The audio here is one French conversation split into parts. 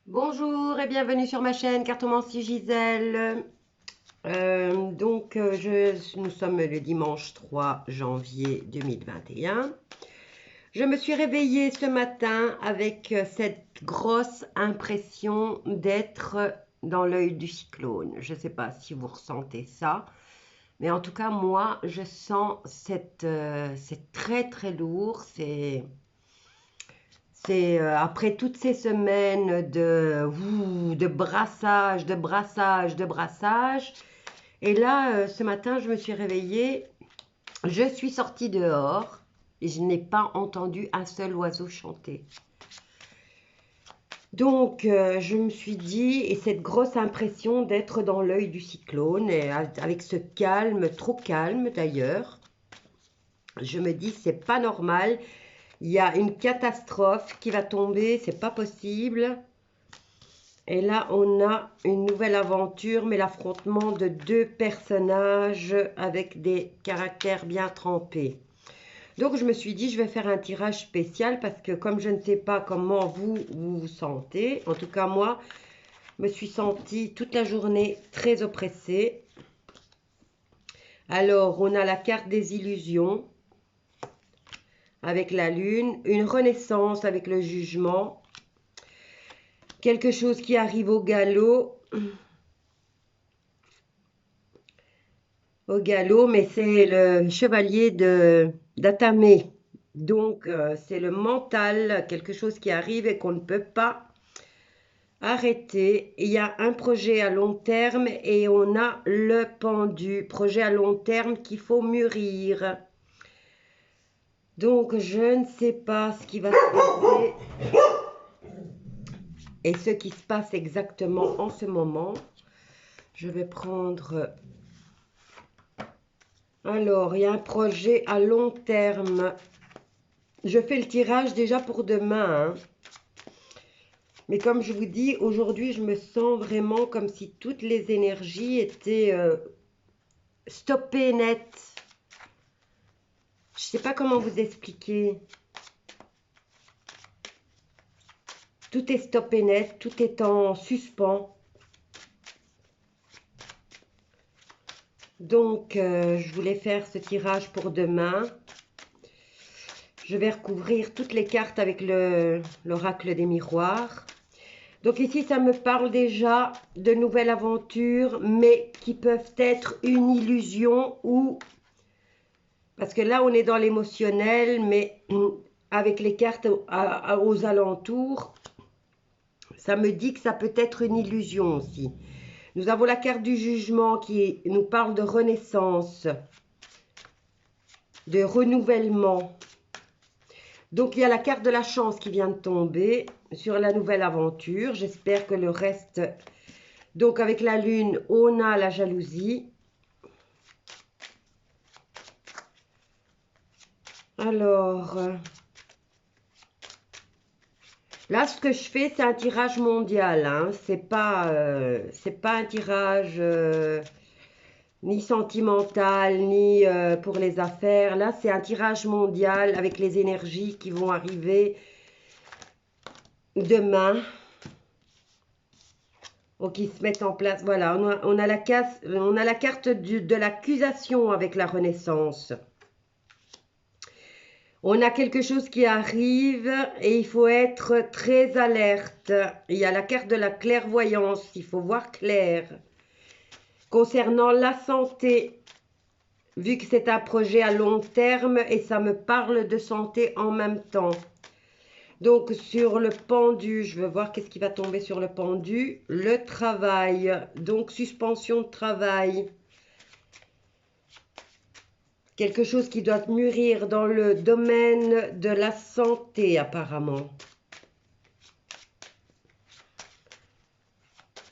Bonjour et bienvenue sur ma chaîne Cartomancie Gisèle. Nous sommes le dimanche 3 janvier 2021. Je me suis réveillée ce matin avec cette grosse impression d'être dans l'œil du cyclone. Je ne sais pas si vous ressentez ça, mais en tout cas moi je sens c'est très très lourd. C'est après toutes ces semaines de brassage, de brassage, de brassage. Et là, ce matin, je me suis réveillée, je suis sortie dehors et je n'ai pas entendu un seul oiseau chanter. Donc, je me suis dit, et cette grosse impression d'être dans l'œil du cyclone, et avec ce calme, trop calme d'ailleurs, je me dis, c'est pas normal. Il y a une catastrophe qui va tomber, c'est pas possible. Et là, on a une nouvelle aventure, mais l'affrontement de deux personnages avec des caractères bien trempés. Donc, je me suis dit, je vais faire un tirage spécial parce que comme je ne sais pas comment vous sentez, en tout cas moi, je me suis sentie toute la journée très oppressée. Alors, on a la carte des illusions avec la lune, une renaissance avec le jugement, quelque chose qui arrive au galop. Mais c'est le chevalier de d'Atamé. Donc, c'est le mental, quelque chose qui arrive et qu'on ne peut pas arrêter. Il y a un projet à long terme et on a le pendu, projet à long terme qu'il faut mûrir. Donc, je ne sais pas ce qui va se passer et ce qui se passe exactement en ce moment. Je vais prendre... Alors, il y a un projet à long terme. Je fais le tirage déjà pour demain, hein. Mais comme je vous dis, aujourd'hui, je me sens vraiment comme si toutes les énergies étaient stoppées net. Je ne sais pas comment vous expliquer. Tout est stoppé net, tout est en suspens. Donc, je voulais faire ce tirage pour demain. Je vais recouvrir toutes les cartes avec l'oracle des miroirs. Donc ici, ça me parle déjà de nouvelles aventures, mais qui peuvent être une illusion ou... Parce que là, on est dans l'émotionnel, mais avec les cartes aux alentours, ça me dit que ça peut être une illusion aussi. Nous avons la carte du jugement qui nous parle de renaissance, de renouvellement. Donc, il y a la carte de la chance qui vient de tomber sur la nouvelle aventure. J'espère que le reste... Donc, avec la lune, on a la jalousie. Alors, là, ce que je fais, c'est un tirage mondial, hein. C'est pas un tirage ni sentimental, ni pour les affaires. Là, c'est un tirage mondial avec les énergies qui vont arriver demain ou qui se mettent en place. Voilà, on a la carte de l'accusation avec la Renaissance. On a quelque chose qui arrive et il faut être très alerte. Il y a la carte de la clairvoyance, il faut voir clair. Concernant la santé, vu que c'est un projet à long terme et ça me parle de santé en même temps. Donc sur le pendu, je veux voir qu'est-ce qui va tomber sur le pendu. Le travail, donc suspension de travail. Quelque chose qui doit mûrir dans le domaine de la santé apparemment.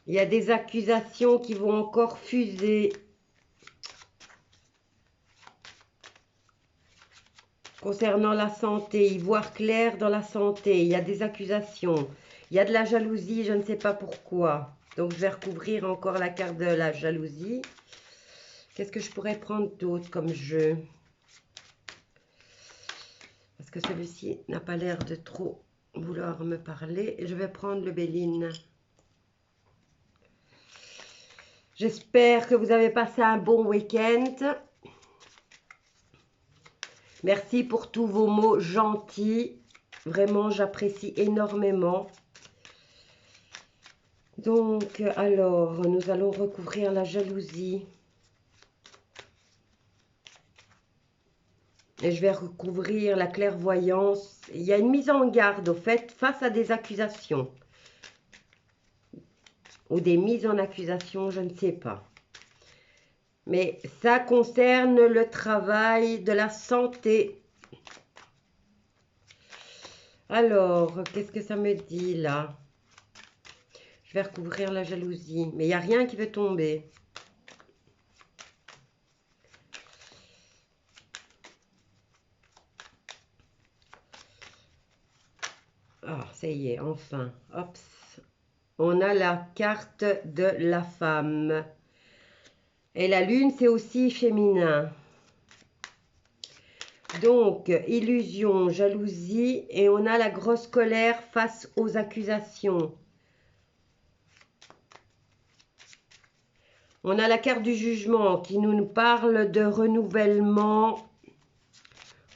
Il y a des accusations qui vont encore fuser. Concernant la santé, y voir clair dans la santé, il y a des accusations. Il y a de la jalousie, je ne sais pas pourquoi. Donc, je vais recouvrir encore la carte de la jalousie. Qu'est-ce que je pourrais prendre d'autre comme jeu? Parce que celui-ci n'a pas l'air de trop vouloir me parler. Je vais prendre le Béline. J'espère que vous avez passé un bon week-end. Merci pour tous vos mots gentils. Vraiment, j'apprécie énormément. Donc, alors, nous allons recouvrir la jalousie. Et je vais recouvrir la clairvoyance. Il y a une mise en garde, au fait, face à des accusations. Ou des mises en accusation, je ne sais pas. Mais ça concerne le travail de la santé. Alors, qu'est-ce que ça me dit là? Je vais recouvrir la jalousie. Mais il n'y a rien qui veut tomber. Ah, ça y est, enfin. Hop. On a la carte de la femme. Et la lune, c'est aussi féminin. Donc, illusion, jalousie. Et on a la grosse colère face aux accusations. On a la carte du jugement qui nous parle de renouvellement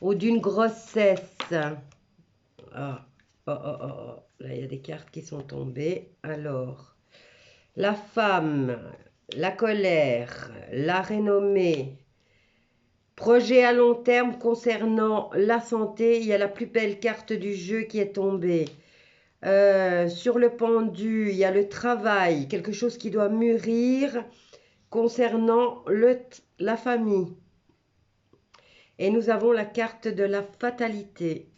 ou d'une grossesse. Ah, oh, oh, oh, oh. Là, il y a des cartes qui sont tombées. Alors, la femme, la colère, la renommée, projet à long terme concernant la santé. Il y a la plus belle carte du jeu qui est tombée. Sur le pendu, il y a le travail, quelque chose qui doit mûrir concernant la famille. Et nous avons la carte de la fatalité.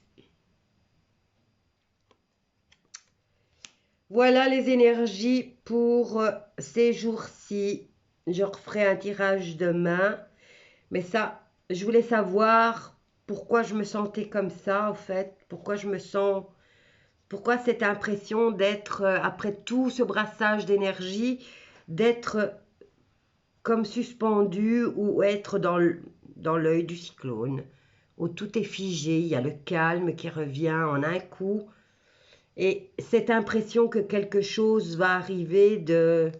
Voilà les énergies pour ces jours-ci. Je referai un tirage demain. Mais ça, je voulais savoir pourquoi je me sentais comme ça, en fait. Pourquoi je me sens... Pourquoi cette impression d'être, après tout ce brassage d'énergie, d'être comme suspendu ou être dans l'œil du cyclone, où tout est figé, il y a le calme qui revient en un coup. Et cette impression que quelque chose va arriver de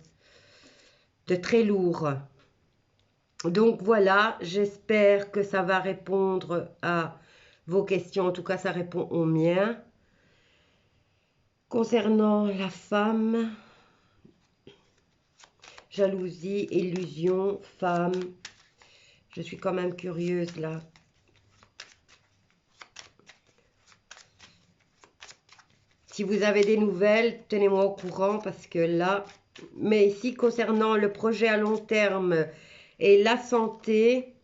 très lourd. Donc voilà, j'espère que ça va répondre à vos questions. En tout cas, ça répond aux miens. Concernant la femme, jalousie, illusion, femme. Je suis quand même curieuse là. Si vous avez des nouvelles, tenez-moi au courant parce que là... Mais ici, concernant le projet à long terme et la santé,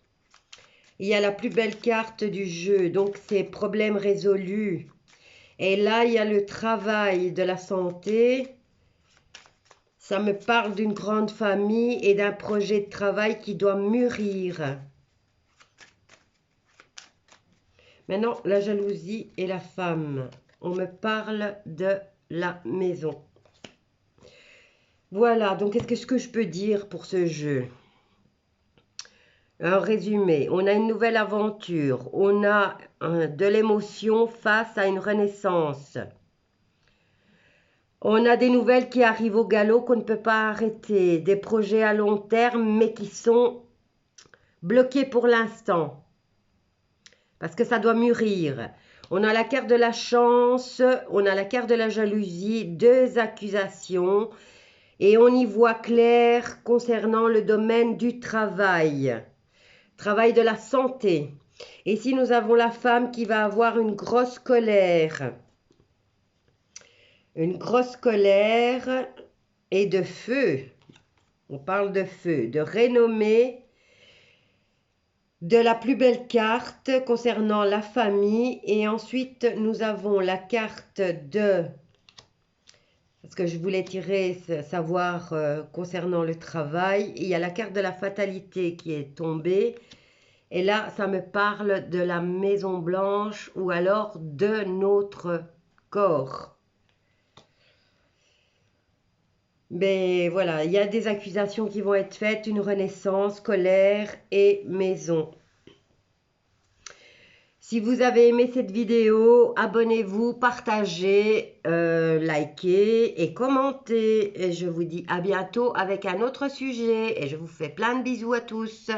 il y a la plus belle carte du jeu. Donc, c'est problème résolu. Et là, il y a le travail de la santé. Ça me parle d'une grande famille et d'un projet de travail qui doit mûrir. Maintenant, la jalousie et la femme. On me parle de la maison. Voilà, donc qu'est-ce que je peux dire pour ce jeu? En résumé, on a une nouvelle aventure. On a de l'émotion face à une renaissance. On a des nouvelles qui arrivent au galop qu'on ne peut pas arrêter. Des projets à long terme, mais qui sont bloqués pour l'instant. Parce que ça doit mûrir. On a la carte de la chance, on a la carte de la jalousie, deux accusations. Et on y voit clair concernant le domaine du travail. Travail de la santé. Et ici, nous avons la femme qui va avoir une grosse colère. Une grosse colère et de feu. On parle de feu, de renommée. De la plus belle carte concernant la famille. Et ensuite, nous avons la carte de... Parce que je voulais tirer, savoir concernant le travail. Il y a la carte de la fatalité qui est tombée. Et là, ça me parle de la Maison Blanche ou alors de notre corps. Mais voilà, il y a des accusations qui vont être faites, une renaissance, colère et maison. Si vous avez aimé cette vidéo, abonnez-vous, partagez, likez et commentez. Et je vous dis à bientôt avec un autre sujet. Et je vous fais plein de bisous à tous.